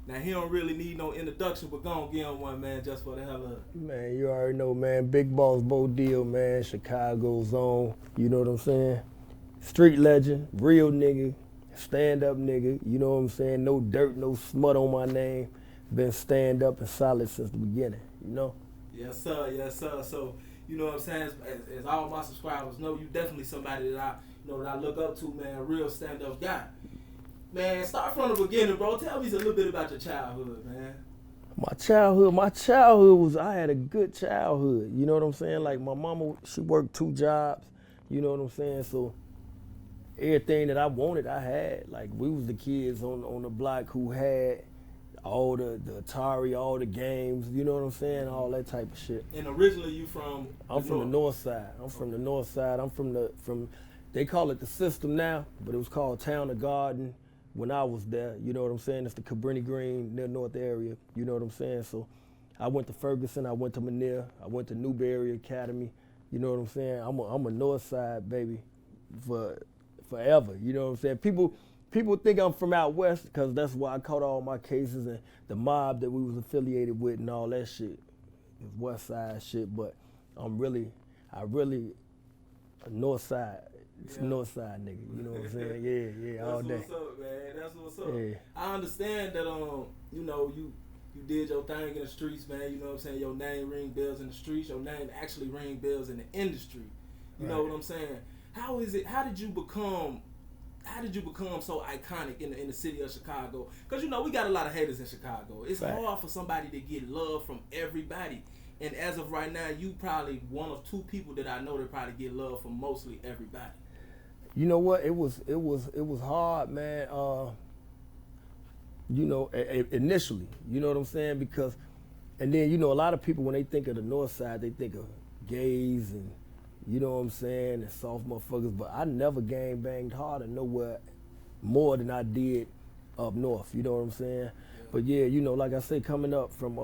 Now, he don't really need no introduction, but go on, give him one, man, just for the hell of it. Man, you already know, man. Big Boss Bodeal, man. Chicago's own. You know what I'm saying? Street legend, real nigga, stand-up nigga. You know what I'm saying? No dirt, no smut on my name. Been stand-up and solid since the beginning, you know? Yes, sir. Yes, sir. So, you know what I'm saying? As all my subscribers know, you definitely somebody that I look up to, man. A real stand-up guy. Man, start from the beginning, bro. Tell me a little bit about your childhood, man. My childhood was, I had a good childhood. You know what I'm saying? Like my mama, she worked 2 jobs. You know what I'm saying? So everything that I wanted, I had. Like we was the kids on the block who had all the Atari, all the games, you know what I'm saying? All that type of shit. And originally you from I'm from the north side. I'm from the north side. I'm from they call it the system now, but it was called Town of Garden when I was there. You know what I'm saying? It's the Cabrini Green near North area. You know what I'm saying? So I went to Ferguson, I went to Manila, I went to Newberry Academy. You know what I'm saying? I'm a north side baby forever. You know what I'm saying? People think I'm from out west because that's why I caught all my cases and the mob that we was affiliated with and all that shit. It's west side shit, but I really a north side. It's north side nigga, you know what I'm saying? Yeah, all day. That's what's up, man. That's what's up. Yeah. I understand that you know, you did your thing in the streets, man. You know what I'm saying? Your name ring bells in the streets. Your name actually ring bells in the industry. You know what I'm saying? How did you become so iconic in the city of Chicago? Because, you know, we got a lot of haters in Chicago. It's hard for somebody to get love from everybody. And as of right now, you probably one of 2 people that I know that probably get love from mostly everybody. You know what? It was hard, man. You know, initially, you know what I'm saying? Because, and then, you know, a lot of people, when they think of the north side, they think of gays and, you know what I'm saying, and soft motherfuckers, but I never gang banged harder nowhere more than I did up north, you know what I'm saying? Yeah. But yeah, you know, like I said, coming up from,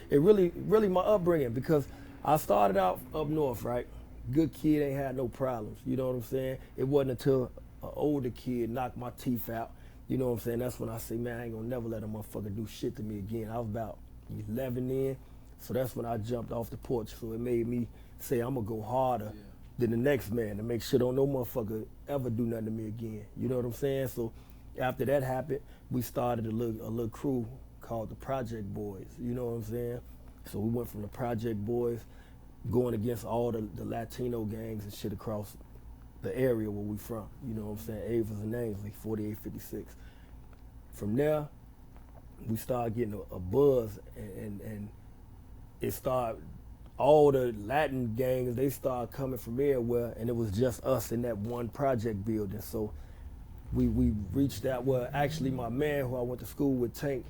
it really my upbringing, because I started out up north, right? Good kid, ain't had no problems, you know what I'm saying? It wasn't until an older kid knocked my teeth out, you know what I'm saying? That's when I say, man, I ain't gonna never let a motherfucker do shit to me again. I was about 11 then, so that's when I jumped off the porch, so it made me say I'm gonna go harder than the next man to make sure don't no motherfucker ever do nothing to me again. You know what I'm saying? So after that happened, we started a little crew called the Project Boys. You know what I'm saying? So we went from the Project Boys going against all the Latino gangs and shit across the area where we from. You know what I'm saying? Avers and Ainsley, 4856. From there, we started getting a buzz and it started. All the Latin gangs, they started coming from everywhere, and it was just us in that one project building. So we reached out. Well, actually, my man who I went to school with, Tank,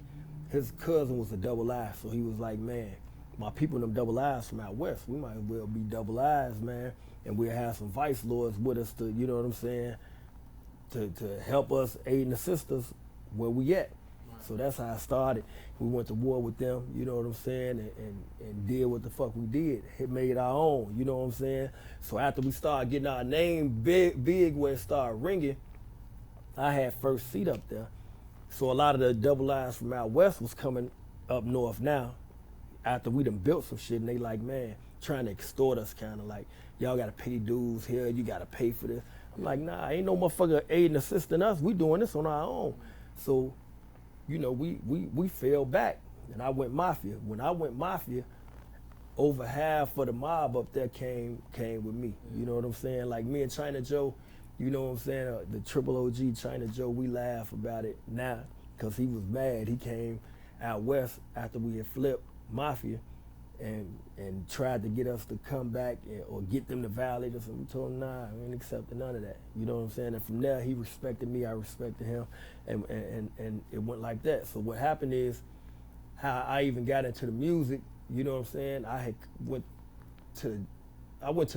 his cousin was a double I. So he was like, man, my people them double I's from out west, we might as well be double I's, man. And we'll have some vice lords with us to, you know what I'm saying, to help us aid and assist us where we at. So that's how I started. We went to war with them, you know what I'm saying, and did what the fuck we did. It made our own, you know what I'm saying? So after we started getting our name big where it started ringing, I had first seat up there. So a lot of the double I's from out west was coming up north now after we done built some shit, and they like, man, trying to extort us, kind of like, y'all gotta pay dues here, you gotta pay for this. I'm like, nah, ain't no motherfucker aiding and assisting us. We doing this on our own. So, you know, we fell back, and I went mafia. When I went mafia, over half of the mob up there came with me. You know what I'm saying? Like me and China Joe, you know what I'm saying? The triple OG China Joe, we laugh about it now because he was mad. He came out west after we had flipped mafia and tried to get us to come back or get them to violate us, and we told him, nah, we ain't accepting none of that. You know what I'm saying? And from there, he respected me, I respected him, and it went like that. So what happened is, how I even got into the music, you know what I'm saying? I went to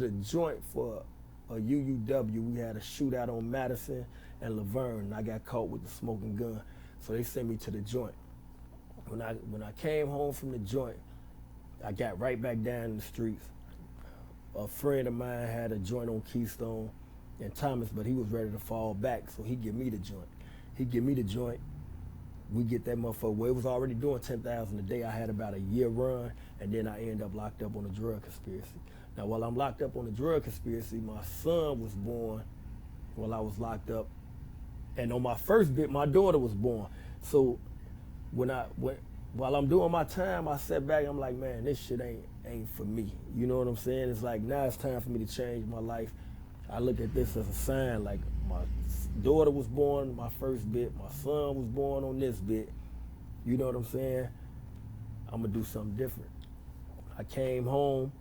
the joint for a UUW. We had a shootout on Madison and Laverne, and I got caught with the smoking gun. So they sent me to the joint. When I came home from the joint, I got right back down in the streets. A friend of mine had a joint on Keystone and Thomas, but he was ready to fall back, so he give me the joint. we get that motherfucker. Well, it was already doing 10,000 a day. I had about a year run, and then I ended up locked up on a drug conspiracy. Now, while I'm locked up on the drug conspiracy, my son was born while I was locked up. And on my first bit, my daughter was born. So while I'm doing my time, I sat back, I'm like, man, this shit ain't for me. You know what I'm saying? It's like, now it's time for me to change my life. I look at this as a sign, like my daughter was born my first bit, my son was born on this bit. You know what I'm saying? I'm gonna do something different. I came home,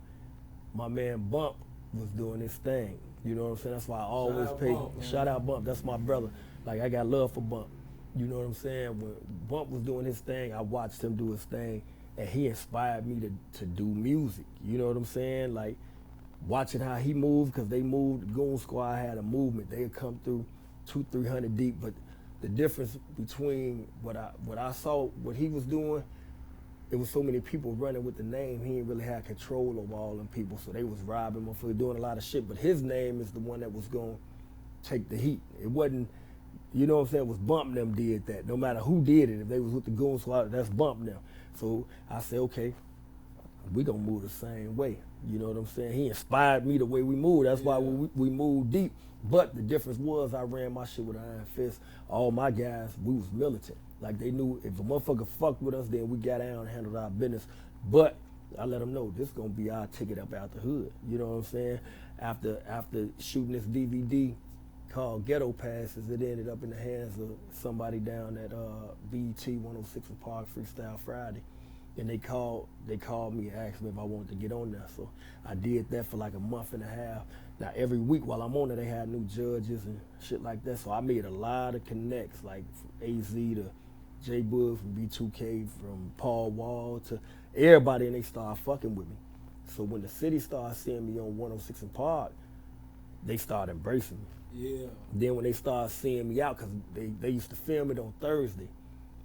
my man Bump was doing his thing. You know what I'm saying? That's why I always pay. Shout out Bump, that's my brother. Like, I got love for Bump. You know what I'm saying? When Bump was doing his thing, I watched him do his thing, and he inspired me to do music. You know what I'm saying? Like, watching how he moved, because they moved, the Goon Squad had a movement. They would come through 200-300 deep, but the difference between what I saw, what he was doing, it was so many people running with the name, he didn't really have control over all them people, so they was robbing motherfuckers, doing a lot of shit, but his name is the one that was gonna take the heat. It wasn't, you know what I'm saying, it was Bump them did that. No matter who did it, if they was with the Goon Squad, that's Bump them. So I said, okay, we gonna move the same way. You know what I'm saying? He inspired me the way we move. That's why we moved deep. But the difference was I ran my shit with an iron fist. All my guys, we was militant. Like, they knew if a motherfucker fucked with us, then we got down and handled our business. But I let them know this gonna be our ticket up out the hood. You know what I'm saying? After shooting this DVD called Ghetto Passes, it ended up in the hands of somebody down at BET 106 and Park Freestyle Friday. And they called me and asked me if I wanted to get on there. So I did that for like a month and a half. Now every week while I'm on there, they had new judges and shit like that. So I made a lot of connects, like from AZ to J Bug, from B2K, from Paul Wall to everybody, and they started fucking with me. So when the city started seeing me on 106 and Park, they started embracing me. Yeah. Then when they started seeing me out, because they used to film it on Thursday.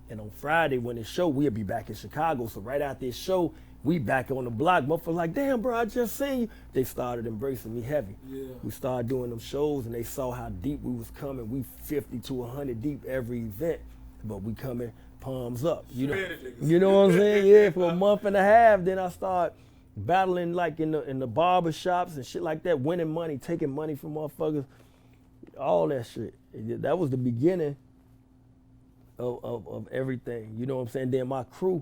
And on Friday, when it show, we'll be back in Chicago. So right after this show, we back on the block. Motherfuckers like, damn, bro, I just seen you. They started embracing me heavy. Yeah. We started doing them shows, and they saw how deep we was coming. We 50 to 100 deep every event, but we coming palms up. You know what I'm saying? Yeah, for a month and a half. Then I started battling like in the barber shops and shit like that, winning money, taking money from motherfuckers, all that shit. That was the beginning of everything, you know what I'm saying? Then my crew,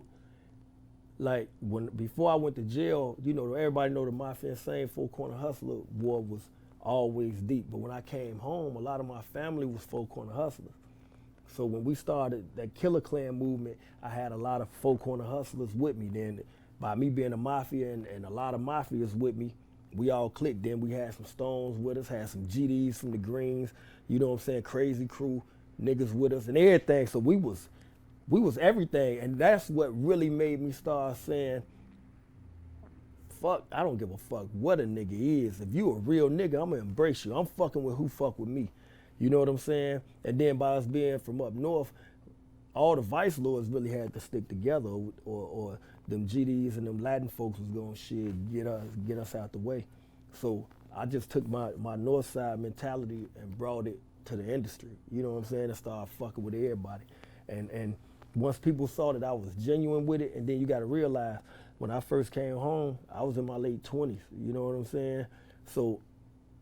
like before I went to jail, you know, everybody know the Mafia Insane Four Corner Hustler war was always deep. But when I came home, a lot of my family was Four Corner Hustlers. So when we started that Killer Clan movement, I had a lot of Four Corner Hustlers with me. Then by me being a Mafia and a lot of Mafias with me, we all clicked. Then we had some Stones with us, had some GDs from the Greens, you know what I'm saying, Crazy Crew, niggas with us and everything. So we was everything, and that's what really made me start saying, fuck, I don't give a fuck what a nigga is. If you a real nigga, I'm gonna embrace you. I'm fucking with who fuck with me. You know what I'm saying? And then by us being from up north, all the vice lords really had to stick together, or them GDs and them Latin folks was gonna shit get us out the way. So I just took my north side mentality and brought it to the industry, you know what I'm saying, and start fucking with everybody. And once people saw that I was genuine with it, and then you gotta realize, when I first came home, I was in my late 20s, you know what I'm saying? So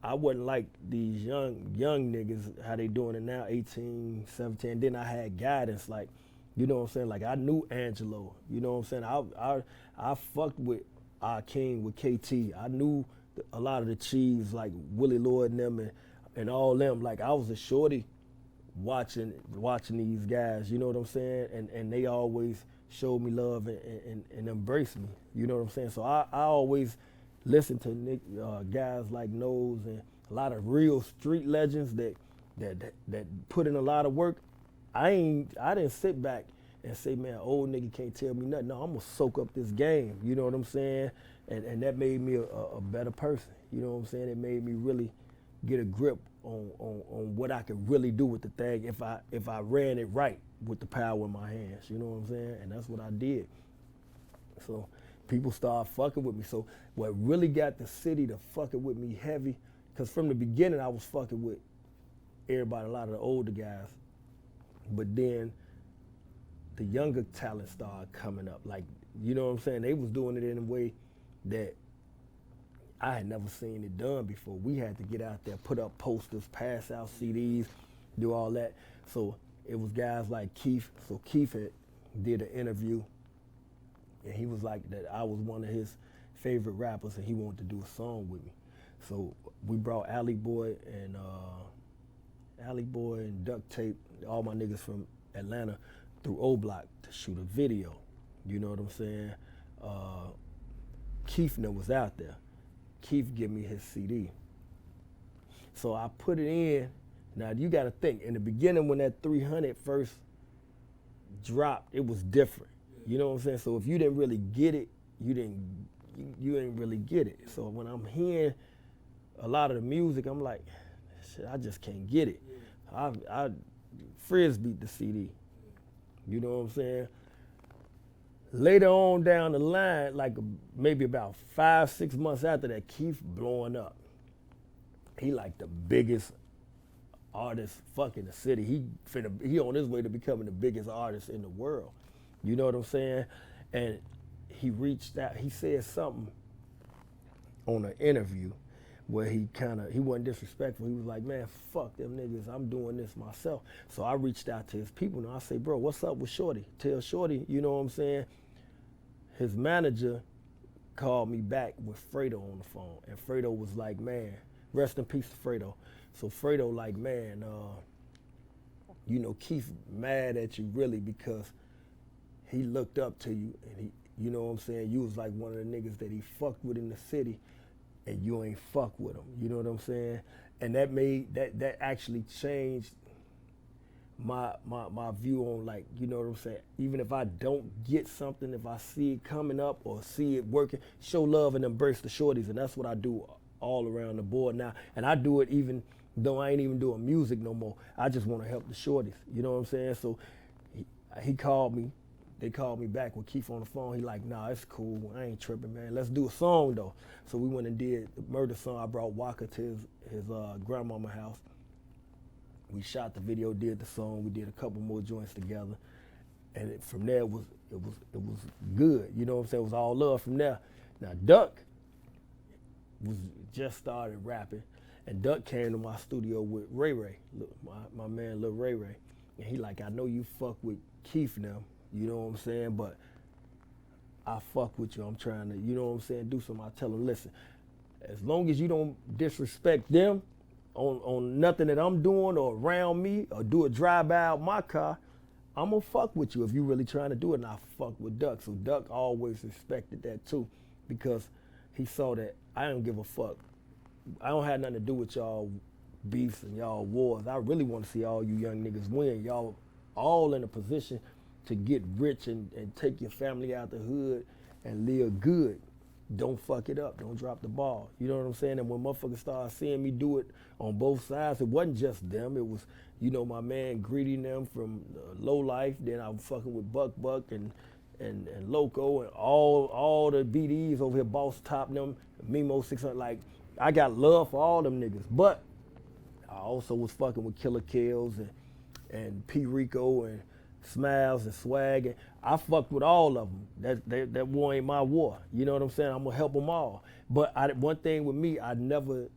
I wasn't like these young niggas, how they doing it now, 18, 17, then I had guidance, like, you know what I'm saying, like I knew Angelo, you know what I'm saying, I fucked with our king, with KT, I knew a lot of the chiefs, like Willie Lloyd and them, and all them. Like, I was a shorty watching these guys, you know what I'm saying? And they always showed me love and embraced me, you know what I'm saying? So I always listened to guys like Nose and a lot of real street legends that put in a lot of work. I didn't sit back and say, man, old nigga can't tell me nothing. No, I'm gonna soak up this game, you know what I'm saying? And that made me a better person, you know what I'm saying? It made me really get a grip on what I could really do with the thing if I ran it right with the power in my hands, you know what I'm saying? And that's what I did. So people started fucking with me. So what really got the city to fucking with me heavy, because from the beginning I was fucking with everybody, a lot of the older guys. But then the younger talent started coming up. Like, you know what I'm saying? They was doing it in a way that I had never seen it done before. We had to get out there, put up posters, pass out CDs, do all that. So it was guys like Keef. So Keef did an interview, and he was like that I was one of his favorite rappers, and he wanted to do a song with me. So we brought Alley Boy and Duck Tape, all my niggas from Atlanta, through O Block to shoot a video. You know what I'm saying? Keef was out there. Keef give me his CD. So I put it in. Now you gotta think, in the beginning when that 300 first dropped, it was different. You know what I'm saying? So if you didn't really get it, you didn't really get it. So when I'm hearing a lot of the music, I'm like, shit, I just can't get it. I frisbeed the CD. You know what I'm saying? Later on down the line, like maybe about 5-6 months after that, Keef blowing up. He like the biggest artist fucking the city. He on his way to becoming the biggest artist in the world. You know what I'm saying? And he reached out, he said something on an interview where he wasn't disrespectful. He was like, man, fuck them niggas, I'm doing this myself. So I reached out to his people and I say, bro, what's up with Shorty? Tell Shorty, you know what I'm saying? His manager called me back with Fredo on the phone, and Fredo was like, man, rest in peace to Fredo. So Fredo like, man, you know, Keef mad at you really because he looked up to you, and he, you know what I'm saying, you was like one of the niggas that he fucked with in the city, and you ain't fuck with him, you know what I'm saying? And that actually changed my view on, like, you know what I'm saying, even if I don't get something, if I see it coming up or see it working, show love and embrace the shorties, and that's what I do all around the board now. And I do it even though I ain't even doing music no more. I just want to help the shorties, you know what I'm saying? So he called me. They called me back with Keef on the phone. He like, nah, it's cool. I ain't tripping, man. Let's do a song, though. So we went and did the murder song. I brought Waka to his grandmama house. We shot the video, did the song. We did a couple more joints together. And from there, it was good. You know what I'm saying? It was all love from there. Now, Duck was just started rapping. And Duck came to my studio with Ray Ray, my man Lil Ray Ray. And he like, I know you fuck with Keef now. You know what I'm saying? But I fuck with you. I'm trying to, you know what I'm saying, do something. I tell him, listen, as long as you don't disrespect them on nothing that I'm doing or around me or do a drive-by out my car, I'm gonna fuck with you if you really trying to do it. And I fuck with Duck. So Duck always respected that too, because he saw that I don't give a fuck. I don't have nothing to do with y'all beefs and y'all wars. I really want to see all you young niggas win. Y'all all in a position to get rich and take your family out the hood and live good. Don't fuck it up. Don't drop the ball. You know what I'm saying? And when motherfuckers started seeing me do it on both sides, it wasn't just them. It was, you know, my man greeting them from Low Life. Then I was fucking with Buck and Loco and all the BDs over here, Boss Top them, Mimo 600. Like, I got love for all them niggas. But I also was fucking with Killer Kills and P. Rico and Smiles and Swag, and I fucked with all of them. That war ain't my war. You know what I'm saying? I'm gonna help them all. But one thing with me, I never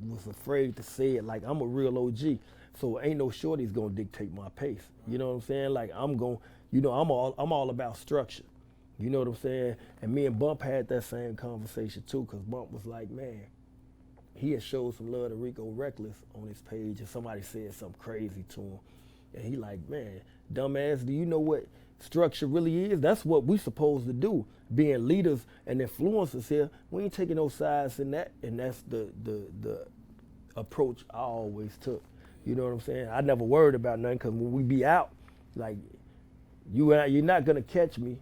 was afraid to say it. Like, I'm a real OG, so ain't no shorties gonna dictate my pace. You know what I'm saying? Like, I'm all about structure. You know what I'm saying? And me and Bump had that same conversation too, cause Bump was like, man, he had showed some love to Rico Reckless on his page, and somebody said something crazy to him. And he like, man, dumbass, do you know what structure really is? That's what we supposed to do. Being leaders and influencers here, we ain't taking no sides in that. And that's the approach I always took. You know what I'm saying? I never worried about nothing, because when we be out, like, you're not gonna catch me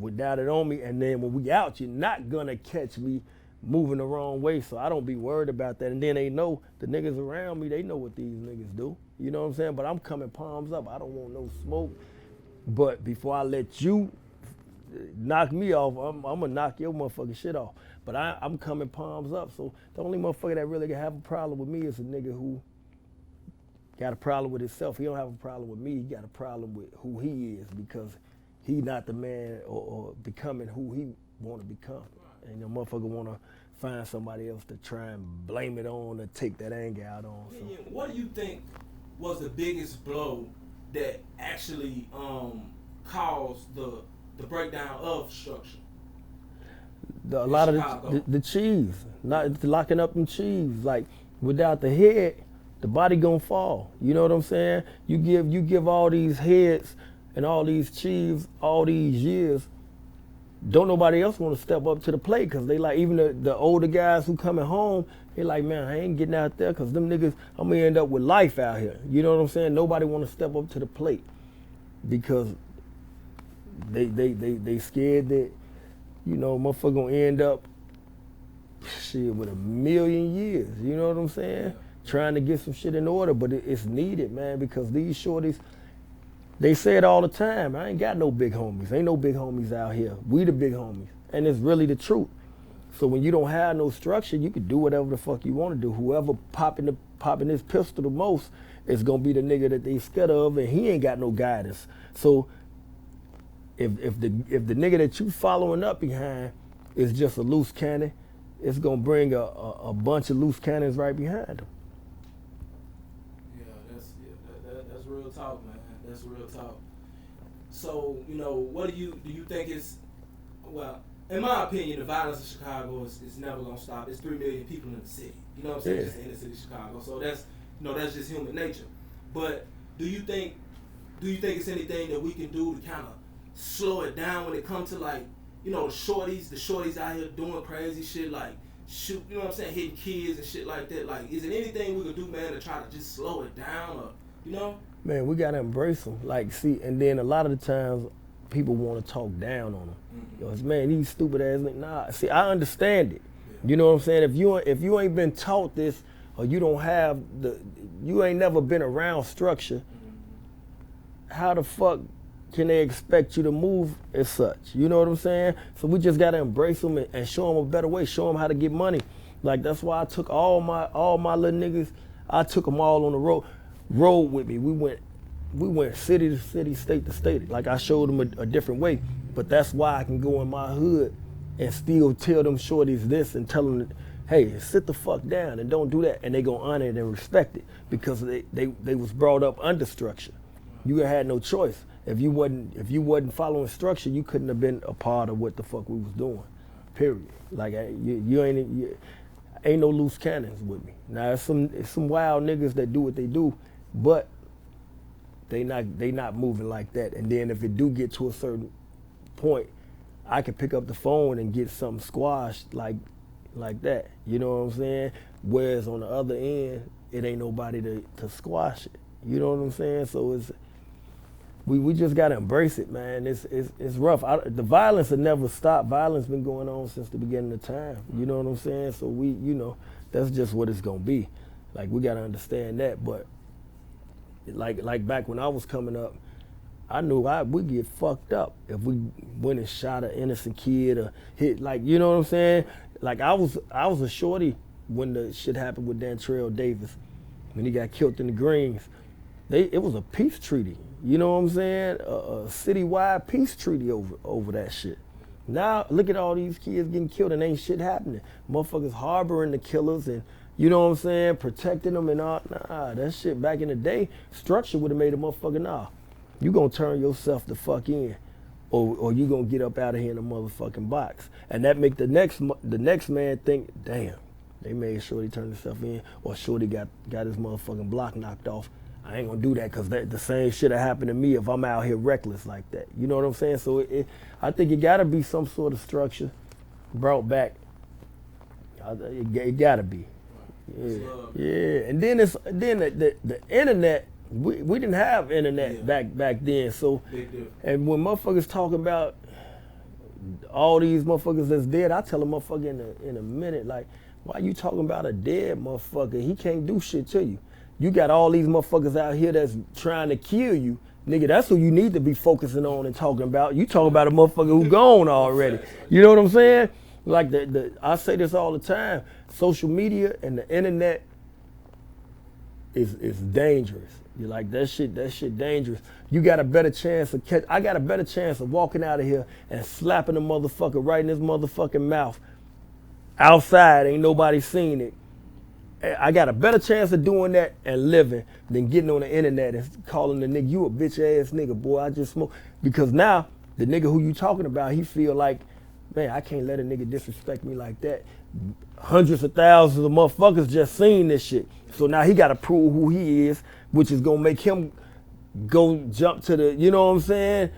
without it on me. And then when we out, you're not gonna catch me moving the wrong way, so I don't be worried about that. And then they know, the niggas around me, they know what these niggas do. You know what I'm saying? But I'm coming palms up. I don't want no smoke. But before I let you knock me off, I'm gonna knock your motherfucking shit off. But I'm coming palms up. So the only motherfucker that really can have a problem with me is a nigga who got a problem with himself. He don't have a problem with me. He got a problem with who he is because he not the man or becoming who he want to become. And the motherfucker want to find somebody else to try and blame it on or take that anger out on. So. What do you think was the biggest blow that actually caused the breakdown of structure? A lot of the cheese, not locking up them cheese. Like without the head, the body gonna fall. You know what I'm saying? You give all these heads and all these chiefs all these years. Don't nobody else want to step up to the plate because they like, even the older guys who coming home, they like, man, I ain't getting out there because them niggas, I'm gonna end up with life out here. You know what I'm saying? Nobody want to step up to the plate because they scared that, you know, motherfucker gonna end up shit with 1,000,000 years. You know what I'm saying? Trying to get some shit in order, but it's needed, man, because these shorties, they say it all the time. I ain't got no big homies. Ain't no big homies out here. We the big homies. And it's really the truth. So when you don't have no structure, you can do whatever the fuck you want to do. Whoever popping this pistol the most is gonna be the nigga that they scared of, and he ain't got no guidance. So if the nigga that you following up behind is just a loose cannon, it's gonna bring a bunch of loose cannons right behind him. That's real talk, man. That's real talk. So, you know, what do you think is, well, in my opinion, the violence in Chicago is never gonna stop. It's 3 million people in the city. You know what I'm saying? Just in the city of Chicago. So that's, you know, that's just human nature. But do you think it's anything that we can do to kind of slow it down when it comes to, like, you know, the shorties out here doing crazy shit, like shoot, you know what I'm saying, hitting kids and shit like that? Like, is it anything we can do, man, to try to just slow it down, or, you know? Man, we gotta embrace them. Like, see, and then a lot of the times people want to talk down on them. Mm-hmm. Man, these stupid ass niggas. Nah, see, I understand it. Yeah. You know what I'm saying? If you ain't been taught this, or you don't have you ain't never been around structure, how the fuck can they expect you to move as such? You know what I'm saying? So we just gotta embrace them and show them a better way, show them how to get money. Like, that's why I took all my little niggas, I took them all on the road with me. We went city to city, state to state. Like, I showed them a different way. But that's why I can go in my hood and still tell them shorties this and tell them, hey, sit the fuck down and don't do that. And they gonna honor it and respect it because they was brought up under structure. You had no choice. If you wasn't following structure, you couldn't have been a part of what the fuck we was doing. Period. Like, you ain't no loose cannons with me. Now, it's some wild niggas that do what they do, but they not moving like that. And then if it do get to a certain point, I can pick up the phone and get something squashed like that. You know what I'm saying? Whereas on the other end, it ain't nobody to squash it. You know what I'm saying? So we just gotta embrace it, man. It's rough. The violence will never stop. Violence been going on since the beginning of time. You know what I'm saying? So that's just what it's gonna be. Like, we gotta understand that. But like back when I was coming up, I knew we'd get fucked up if we went and shot an innocent kid or hit, like, you know what I'm saying? Like, I was a shorty when the shit happened with Dantrell Davis, when he got killed in the Greens. It was a peace treaty. You know what I'm saying? A citywide peace treaty over that shit. Now, look at all these kids getting killed and ain't shit happening. Motherfuckers harboring the killers and, you know what I'm saying, protecting them and all. Nah, that shit back in the day, structure would have made a motherfucker, nah, you gonna turn yourself the fuck in, or you gonna get up out of here in a motherfucking box. And that make the next man think, damn, they made sure he turned himself in, or Shorty got his motherfucking block knocked off. I ain't gonna do that because the same shit that happened to me if I'm out here reckless like that. You know what I'm saying? So I think it gotta be some sort of structure brought back. It gotta be. Yeah. And then the internet. We didn't have internet back then. So, and when motherfuckers talking about all these motherfuckers that's dead, I tell a motherfucker in a minute, like, why you talking about a dead motherfucker? He can't do shit to you. You got all these motherfuckers out here that's trying to kill you. Nigga, that's who you need to be focusing on and talking about. You talking about a motherfucker who gone already. You know what I'm saying? Like, I say this all the time. Social media and the internet is dangerous. You're like, that shit dangerous. You got a better chance of I got a better chance of walking out of here and slapping the motherfucker right in his motherfucking mouth. Outside, ain't nobody seen it. I got a better chance of doing that and living than getting on the internet and calling the nigga, you a bitch ass nigga, boy, I just smoke. Because now, the nigga who you talking about, he feel like, man, I can't let a nigga disrespect me like that. Hundreds of thousands of motherfuckers just seen this shit. So now he gotta prove who he is, which is gonna make him go jump to the, you know what I'm saying?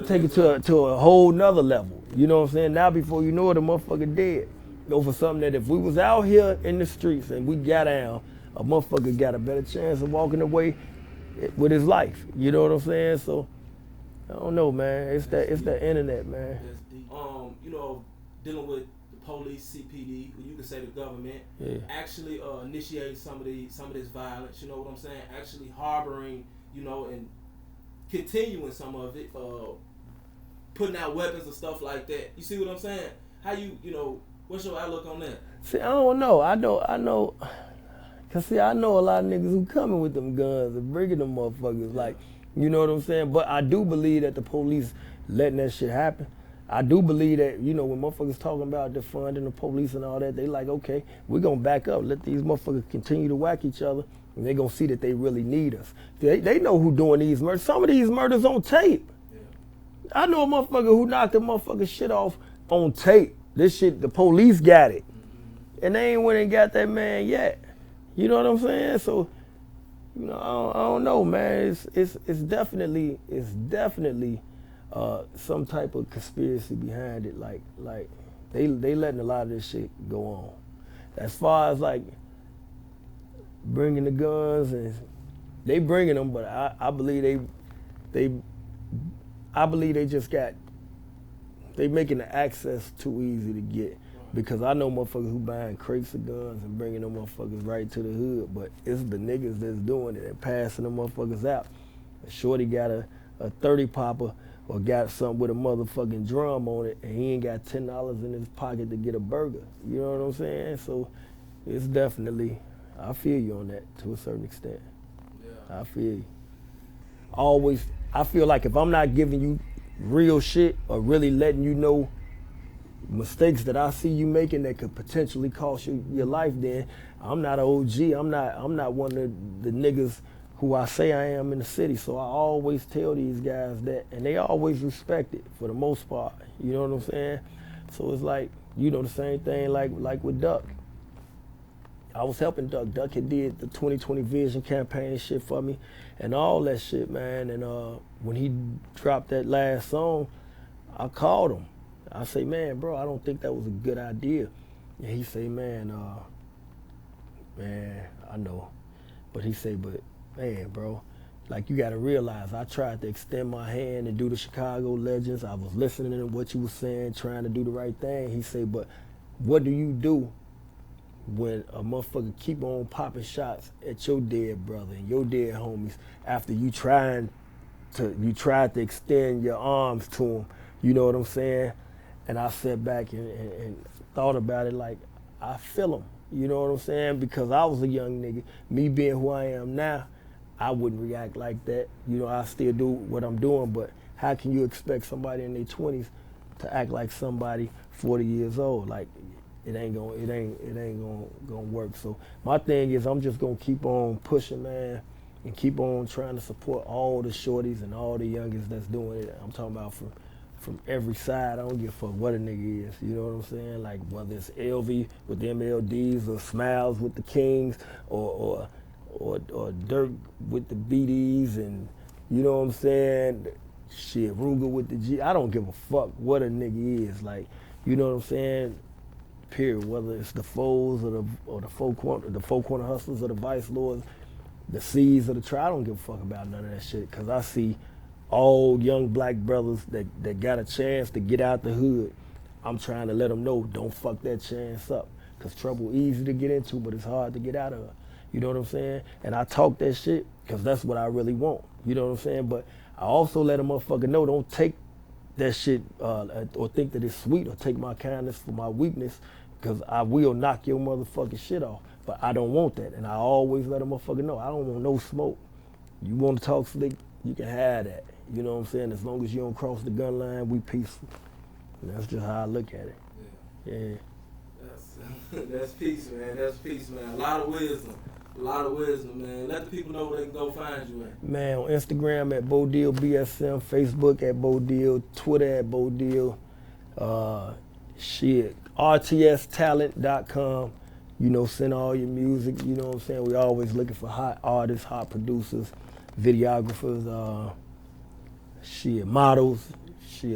Take it to a whole nother level. You know what I'm saying? Now before you know it, the motherfucker dead. Over something that if we was out here in the streets and we got down, a motherfucker got a better chance of walking away with his life. You know what I'm saying? So I don't know, man. It's that internet, man. You know, dealing with the police, CPD, or you can say the government, actually initiating some of this violence. You know what I'm saying? Actually harboring, you know, and continuing some of it, putting out weapons and stuff like that. You see what I'm saying? How you know? What's your outlook on that? See, I don't know. I know. Cause see, I know a lot of niggas who coming with them guns and bringing them motherfuckers. Like, you know what I'm saying? But I do believe that the police letting that shit happen. I do believe that, you know, when motherfuckers talking about defunding the police and all that, they like, okay, we're gonna back up, let these motherfuckers continue to whack each other, and they gonna see that they really need us. They know who doing these murders. Some of these murders on tape. Yeah. I know a motherfucker who knocked a motherfucking shit off on tape. This shit, the police got it. And they ain't went and got that man yet. You know what I'm saying? So, you know, I don't know, man. It's definitely some type of conspiracy behind it. Like they letting a lot of this shit go on. As far as like bringing the guns, and they bringing them, but I believe they just got. They making the access too easy to get, because I know motherfuckers who buying crates of guns and bringing them motherfuckers right to the hood, but it's the niggas that's doing it and passing them motherfuckers out. A shorty got a 30 popper or got something with a motherfucking drum on it, and he ain't got $10 in his pocket to get a burger. You know what I'm saying? So it's definitely, I feel you on that to a certain extent. Yeah. I feel you. Always, I feel like if I'm not giving you real shit or really letting you know mistakes that I see you making that could potentially cost you your life, then I'm not an OG. I'm not one of the niggas who I say I am in the city. So I always tell these guys that, and they always respect it for the most part. You know what I'm saying? So it's like, you know, the same thing like with Duck. I was helping Duck. Duck had did the 2020 Vision campaign shit for me and all that shit, man. And when he dropped that last song, I called him. I say, man, bro, I don't think that was a good idea. And he say, man, I know. But he say, but man, bro, like you gotta realize I tried to extend my hand and do the Chicago Legends. I was listening to what you were saying, trying to do the right thing. He say, but what do you do when a motherfucker keep on popping shots at your dead brother and your dead homies after you tried to extend your arms to them? You know what I'm saying? And I sat back and thought about it like, I feel him. You know what I'm saying? Because I was a young nigga. Me being who I am now, I wouldn't react like that. You know, I still do what I'm doing, but how can you expect somebody in their 20s to act like somebody 40 years old? Like, it ain't gonna work. So my thing is, I'm just gonna keep on pushing, man, and keep on trying to support all the shorties and all the youngins that's doing it. I'm talking about from every side. I don't give a fuck what a nigga is. You know what I'm saying? Like whether it's LV with the MLDs or Smiles with the Kings or Dirk with the BDs, and you know what I'm saying? Shit, Ruger with the G. I don't give a fuck what a nigga is. Like, you know what I'm saying? Period. Whether it's the foes or the four corner hustlers or the vice lords, the C's or the try. I don't give a fuck about none of that shit, because I see all young black brothers that got a chance to get out the hood. I'm trying to let them know, don't fuck that chance up, because trouble easy to get into, but it's hard to get out of. You know what I'm saying? And I talk that shit because that's what I really want. You know what I'm saying? But I also let a motherfucker know, don't take that shit or think that it's sweet or take my kindness for my weakness, because I will knock your motherfucking shit off. But I don't want that, and I always let a motherfucker know I don't want no smoke. You want to talk slick, you can have that. You know what I'm saying? As long as you don't cross the gun line, we peaceful. And that's just how I look at it. Yeah. That's peace, man. That's peace, man. A lot of wisdom. A lot of wisdom, man. Let the people know where they can go find you at. Man, on Instagram at Bodealbsm, Facebook at Bodeal, Twitter at Bodeal, RTStalent.com. You know, send all your music. You know what I'm saying? We always looking for hot artists, hot producers, videographers, models,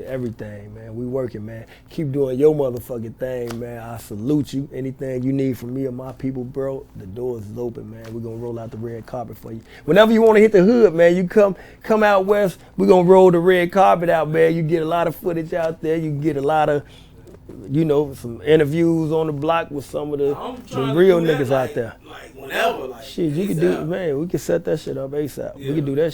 everything, man. We working, man. Keep doing your motherfucking thing, man. I salute you. Anything you need from me or my people, bro, the doors is open, man. We're gonna roll out the red carpet for you. Whenever you wanna hit the hood, man, you come out west, we're gonna roll the red carpet out, man. You get a lot of footage out there. You get a lot of, you know, some interviews on the block with some of the real niggas out there. Like whenever, like shit, you can do, man. We can set that shit up ASAP. Yeah. We can do that